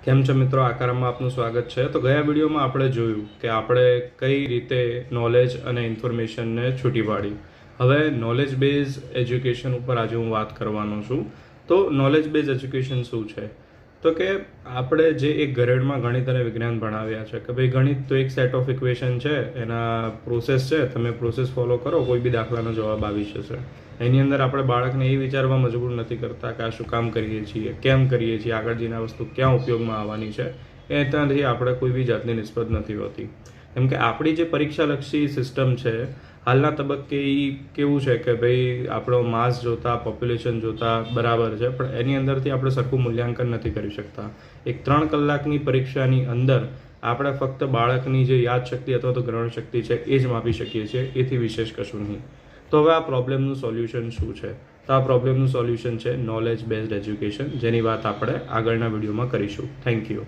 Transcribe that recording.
કેમ છો મિત્રો, આકારમાં આપનું સ્વાગત છે। તો ગયા વિડીયોમાં આપણે જોયું કે આપણે કઈ રીતે નોલેજ અને ઇન્ફોર્મેશનને છૂટી પાડી। હવે નોલેજ બેઝ એજ્યુકેશન ઉપર આજે હું વાત કરવાનો છું। તો નોલેજ બેઝ એજ્યુકેશન શું છે? તો કે આપણે જે એક ગરેડમાં ગણિત અને વિજ્ઞાન ભણાવ્યા છે કે ભાઈ ગણિત તો એક સેટ ઓફ ઇક્વેશન છે, એના પ્રોસેસ છે, તમે પ્રોસેસ ફોલો કરો કોઈ બી દાખલાનો જવાબ આવી જશે। એની અંદર આપણે બાળકને એ વિચારવા મજબૂર નથી કરતા કે આ શું કામ કરીએ છીએ, કેમ કરીએ છીએ, આગળ જઈને આ વસ્તુ ક્યાં ઉપયોગમાં આવવાની છે, એ ત્યાંથી આપણે કોઈ બી જાતની નિસ્બત નથી હોતી। કેમ કે આપણી જે પરીક્ષાલક્ષી સિસ્ટમ છે હાલના તબક્કે એ કેવું છે કે ભાઈ આપણો માસ જોતા, પોપ્યુલેશન જોતા બરાબર છે, પણ એની અંદરથી આપણે સરખું મૂલ્યાંકન નથી કરી શકતા। એક 3 કલાકની પરીક્ષાની અંદર આપણે ફક્ત બાળકની જે યાદશક્તિ અથવા તો ગ્રહણ શક્તિ છે એ જ માપી શકીએ છીએ, એથી વિશેષ કશું નહીં। તો હવે આ પ્રોબ્લેમનું સોલ્યુશન શું છે? તો આ પ્રોબ્લેમનું સોલ્યુશન છે નોલેજ બેઝડ એજ્યુકેશન, જેની વાત આપણે આગળના વિડીયોમાં કરીશું। Thank you.